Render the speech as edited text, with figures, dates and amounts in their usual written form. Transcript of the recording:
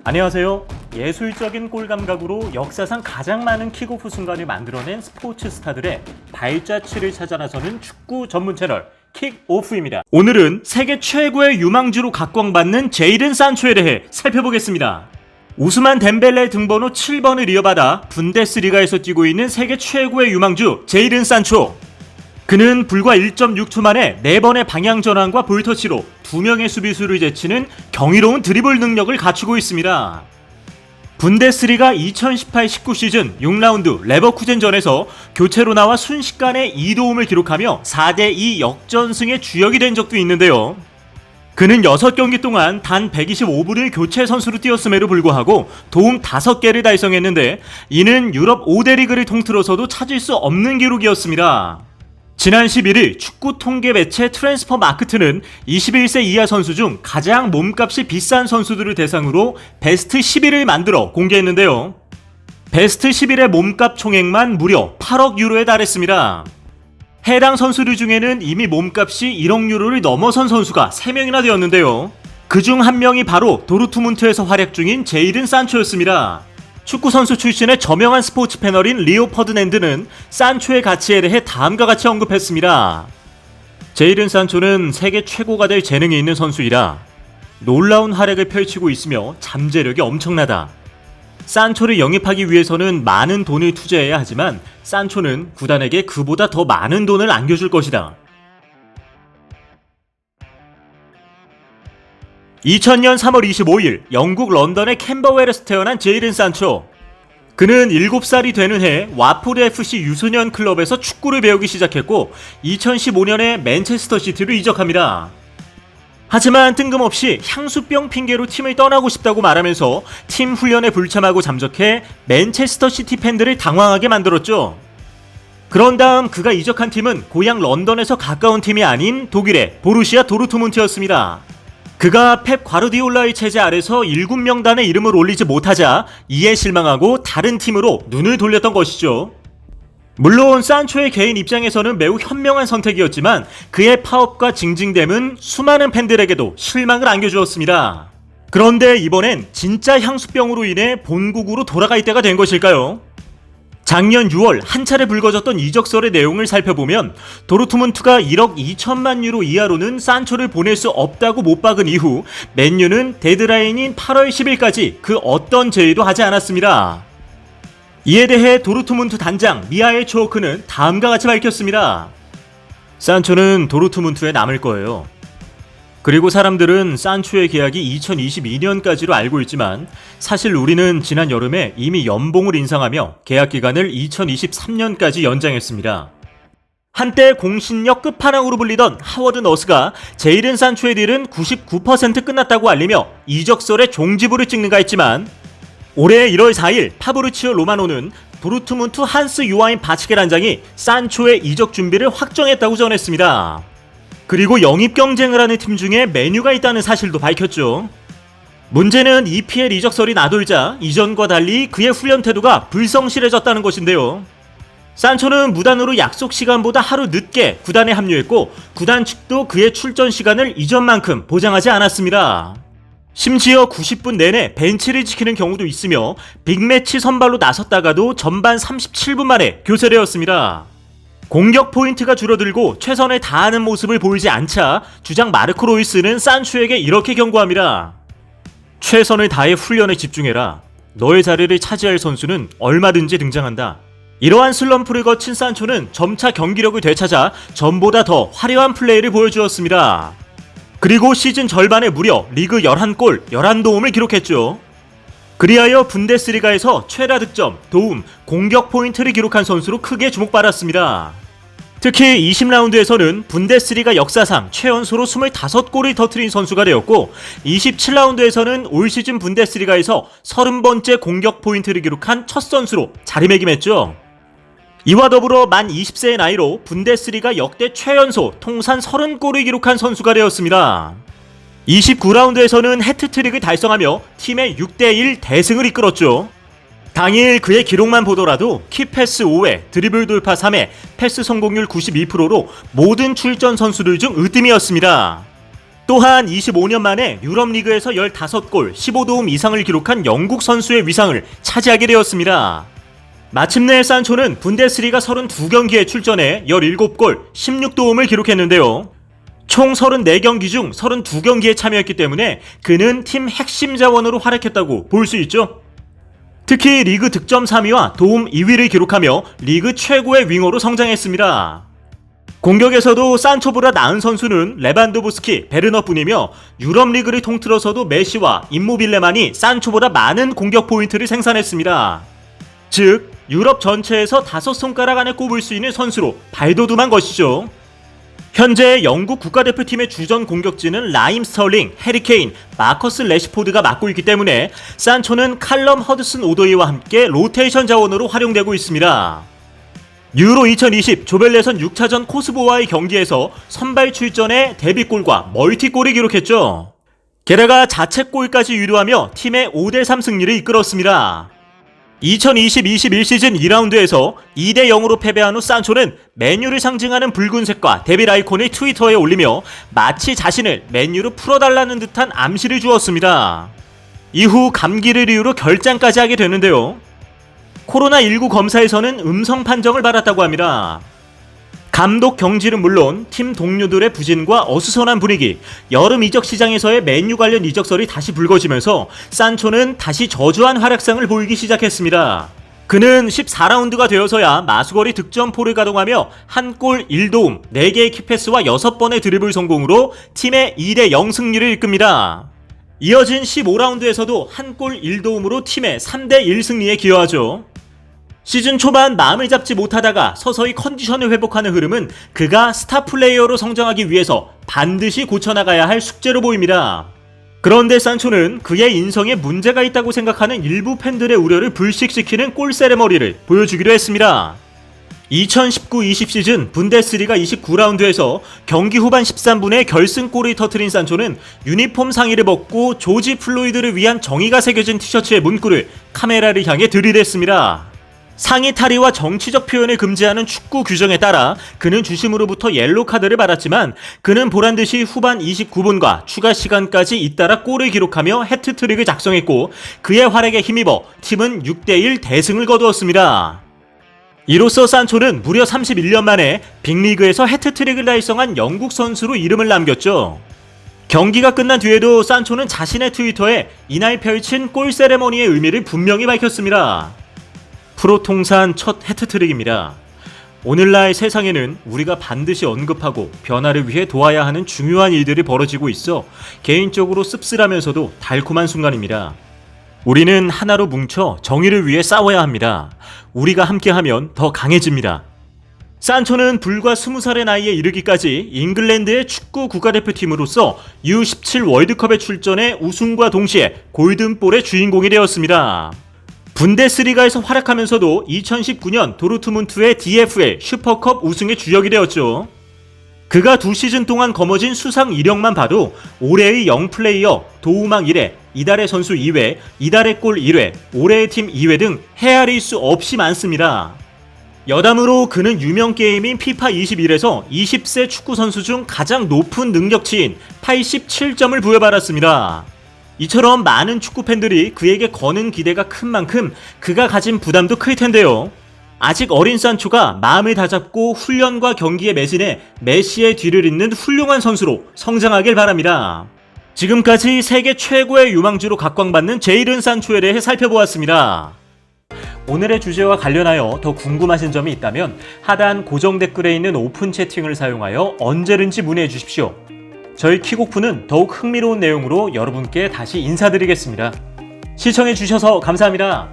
안녕하세요. 예술적인 골 감각으로 역사상 가장 많은 킥오프 순간을 만들어낸 스포츠 스타들의 발자취를 찾아 나서는 축구 전문 채널 킥오프입니다. 오늘은 세계 최고의 유망주로 각광받는 제이든 산초에 대해 살펴보겠습니다. 우스만 덴벨레 등번호 7번을 이어받아 분데스리가에서 뛰고 있는 세계 최고의 유망주 제이든 산초. 그는 불과 1.6초 만에 4번의 방향 전환과 볼터치로 2명의 수비수를 제치는 경이로운 드리블 능력을 갖추고 있습니다. 분데스리가 2018-19 시즌 6라운드 레버쿠젠전에서 교체로 나와 순식간에 2도움을 기록하며 4대2 역전승의 주역이 된 적도 있는데요. 그는 6경기 동안 단 125분을 교체 선수로 뛰었음에도 불구하고 도움 5개를 달성했는데 이는 유럽 5대 리그를 통틀어서도 찾을 수 없는 기록이었습니다. 지난 11일 축구 통계 매체 트랜스퍼 마크트는 21세 이하 선수 중 가장 몸값이 비싼 선수들을 대상으로 베스트 11을 만들어 공개했는데요. 베스트 11의 몸값 총액만 무려 8억 유로에 달했습니다. 해당 선수들 중에는 이미 몸값이 1억 유로를 넘어선 선수가 3명이나 되었는데요. 그중 한 명이 바로 도르트문트에서 활약 중인 제이든 산초였습니다. 축구선수 출신의 저명한 스포츠 패널인 리오 퍼드낸드는 산초의 가치에 대해 다음과 같이 언급했습니다. 제이든 산초는 세계 최고가 될 재능이 있는 선수이라 놀라운 활약을 펼치고 있으며 잠재력이 엄청나다. 산초를 영입하기 위해서는 많은 돈을 투자해야 하지만 산초는 구단에게 그보다 더 많은 돈을 안겨줄 것이다. 2000년 3월 25일 영국 런던의 캠버웰에서 태어난 제이든 산초. 그는 7살이 되는 해 와포드 FC 유소년 클럽에서 축구를 배우기 시작했고 2015년에 맨체스터 시티로 이적합니다. 하지만 뜬금없이 향수병 핑계로 팀을 떠나고 싶다고 말하면서 팀 훈련에 불참하고 잠적해 맨체스터 시티 팬들을 당황하게 만들었죠. 그런 다음 그가 이적한 팀은 고향 런던에서 가까운 팀이 아닌 독일의 보루시아 도르트문트였습니다. 그가 펩 과르디올라의 체제 아래서 7명단의 이름을 올리지 못하자 이에 실망하고 다른 팀으로 눈을 돌렸던 것이죠. 물론 산초의 개인 입장에서는 매우 현명한 선택이었지만 그의 파업과 징징댐은 수많은 팬들에게도 실망을 안겨주었습니다. 그런데 이번엔 진짜 향수병으로 인해 본국으로 돌아갈 때가 된 것일까요? 작년 6월 한 차례 불거졌던 이적설의 내용을 살펴보면 도르트문트가 1억 2천만 유로 이하로는 산초를 보낼 수 없다고 못 박은 이후 맨유는 데드라인인 8월 10일까지 그 어떤 제의도 하지 않았습니다. 이에 대해 도르트문트 단장 미하엘 초호크는 다음과 같이 밝혔습니다. 산초는 도르트문트에 남을 거예요. 그리고 사람들은 산초의 계약이 2022년까지로 알고 있지만 사실 우리는 지난 여름에 이미 연봉을 인상하며 계약 기간을 2023년까지 연장했습니다. 한때 공신력 끝판왕으로 불리던 하워드 너스가 제이든 산초의 딜은 99% 끝났다고 알리며 이적설에 종지부를 찍는가 했지만 올해 1월 4일 파브리치오 로마노는 도르트문트 한스 요하임 바치케 단장이 산초의 이적 준비를 확정했다고 전했습니다. 그리고 영입 경쟁을 하는 팀 중에 메뉴가 있다는 사실도 밝혔죠. 문제는 EPL 이적설이 나돌자 이전과 달리 그의 훈련 태도가 불성실해졌다는 것인데요. 산초는 무단으로 약속 시간보다 하루 늦게 구단에 합류했고 구단 측도 그의 출전 시간을 이전만큼 보장하지 않았습니다. 심지어 90분 내내 벤치를 지키는 경우도 있으며 빅매치 선발로 나섰다가도 전반 37분 만에 교체되었습니다. 공격 포인트가 줄어들고 최선을 다하는 모습을 보이지 않자 주장 마르코 로이스는 산초에게 이렇게 경고합니다. 최선을 다해 훈련에 집중해라. 너의 자리를 차지할 선수는 얼마든지 등장한다. 이러한 슬럼프를 거친 산초는 점차 경기력을 되찾아 전보다 더 화려한 플레이를 보여주었습니다. 그리고 시즌 절반에 무려 리그 11골 11도움을 기록했죠. 그리하여 분데스리가에서 최다 득점, 도움, 공격 포인트를 기록한 선수로 크게 주목받았습니다. 특히 20라운드에서는 분데스리가 역사상 최연소로 25골을 터뜨린 선수가 되었고 27라운드에서는 올 시즌 분데스리가에서 30번째 공격 포인트를 기록한 첫 선수로 자리매김했죠. 이와 더불어 만 20세의 나이로 분데스리가 역대 최연소 통산 30골을 기록한 선수가 되었습니다. 29라운드에서는 해트트릭을 달성하며 팀의 6대1 대승을 이끌었죠. 당일 그의 기록만 보더라도 키패스 5회, 드리블 돌파 3회, 패스 성공률 92%로 모든 출전 선수들 중 으뜸이었습니다. 또한 25년 만에 유럽 리그에서 15골, 15도움 이상을 기록한 영국 선수의 위상을 차지하게 되었습니다. 마침내 산초는 분데스리가 32경기에 출전해 17골, 16도움을 기록했는데요. 총 34경기 중 32경기에 참여했기 때문에 그는 팀 핵심 자원으로 활약했다고 볼 수 있죠. 특히 리그 득점 3위와 도움 2위를 기록하며 리그 최고의 윙어로 성장했습니다. 공격에서도 산초보다 나은 선수는 레반도브스키, 베르너뿐이며 유럽 리그를 통틀어서도 메시와 임모빌레만이 산초보다 많은 공격 포인트를 생산했습니다. 즉 유럽 전체에서 5손가락 안에 꼽을 수 있는 선수로 발돋움한 것이죠. 현재 영국 국가대표팀의 주전 공격진은 라임 스털링, 해리 케인, 마커스 레시포드가 맡고 있기 때문에 산초는 칼럼 허드슨 오도이와 함께 로테이션 자원으로 활용되고 있습니다. 유로 2020 조별예선 6차전 코스보와의 경기에서 선발 출전에 데뷔골과 멀티골을 기록했죠. 게다가 자책골까지 유도하며 팀의 5대3 승리를 이끌었습니다. 2020-21 시즌 2라운드에서 2대0으로 패배한 후 산초는 맨유를 상징하는 붉은색과 데빌 아이콘을 트위터에 올리며 마치 자신을 맨유로 풀어달라는 듯한 암시를 주었습니다. 이후 감기를 이유로 결장까지 하게 되는데요. 코로나19 검사에서는 음성 판정을 받았다고 합니다. 감독 경질은 물론 팀 동료들의 부진과 어수선한 분위기, 여름 이적 시장에서의 맨유 관련 이적설이 다시 불거지면서 산초는 다시 저조한 활약상을 보이기 시작했습니다. 그는 14라운드가 되어서야 마수거리 득점포를 가동하며 1골 1도움, 4개의 키패스와 6번의 드리블 성공으로 팀의 2대0 승리를 이끕니다. 이어진 15라운드에서도 1골 1도움으로 팀의 3대1 승리에 기여하죠. 시즌 초반 마음을 잡지 못하다가 서서히 컨디션을 회복하는 흐름은 그가 스타 플레이어로 성장하기 위해서 반드시 고쳐나가야 할 숙제로 보입니다. 그런데 산초는 그의 인성에 문제가 있다고 생각하는 일부 팬들의 우려를 불식시키는 골 세레머니를 보여주기로 했습니다. 2019-20 시즌 분데스리가 29라운드에서 경기 후반 13분에 결승골을 터뜨린 산초는 유니폼 상의를 벗고 조지 플로이드를 위한 정의가 새겨진 티셔츠의 문구를 카메라를 향해 들이댔습니다. 상의 탈의와 정치적 표현을 금지하는 축구 규정에 따라 그는 주심으로부터 옐로 카드를 받았지만 그는 보란듯이 후반 29분과 추가 시간까지 잇따라 골을 기록하며 해트트릭을 작성했고 그의 활약에 힘입어 팀은 6대1 대승을 거두었습니다. 이로써 산초는 무려 31년 만에 빅리그에서 해트트릭을 달성한 영국 선수로 이름을 남겼죠. 경기가 끝난 뒤에도 산초는 자신의 트위터에 이날 펼친 골 세레머니의 의미를 분명히 밝혔습니다. 프로 통산 첫 해트트릭입니다. 오늘날 세상에는 우리가 반드시 언급하고 변화를 위해 도와야 하는 중요한 일들이 벌어지고 있어 개인적으로 씁쓸하면서도 달콤한 순간입니다. 우리는 하나로 뭉쳐 정의를 위해 싸워야 합니다. 우리가 함께하면 더 강해집니다. 산초는 불과 20살의 나이에 이르기까지 잉글랜드의 축구 국가대표팀으로서 U17 월드컵에 출전해 우승과 동시에 골든볼의 주인공이 되었습니다. 분데스리가에서 활약하면서도 2019년 도르트문트의 DFL 슈퍼컵 우승의 주역이 되었죠. 그가 2시즌 동안 거머쥔 수상 이력만 봐도 올해의 영플레이어, 도우망 1회, 이달의 선수 2회, 이달의 골 1회, 올해의 팀 2회 등 헤아릴 수 없이 많습니다. 여담으로 그는 유명 게임인 피파 21에서 20세 축구 선수 중 가장 높은 능력치인 87점을 부여받았습니다. 이처럼 많은 축구 팬들이 그에게 거는 기대가 큰 만큼 그가 가진 부담도 클 텐데요. 아직 어린 산초가 마음을 다잡고 훈련과 경기에 매진해 메시의 뒤를 잇는 훌륭한 선수로 성장하길 바랍니다. 지금까지 세계 최고의 유망주로 각광받는 제이든 산초에 대해 살펴보았습니다. 오늘의 주제와 관련하여 더 궁금하신 점이 있다면 하단 고정 댓글에 있는 오픈 채팅을 사용하여 언제든지 문의해 주십시오. 저희 킥오프는 더욱 흥미로운 내용으로 여러분께 다시 인사드리겠습니다. 시청해주셔서 감사합니다.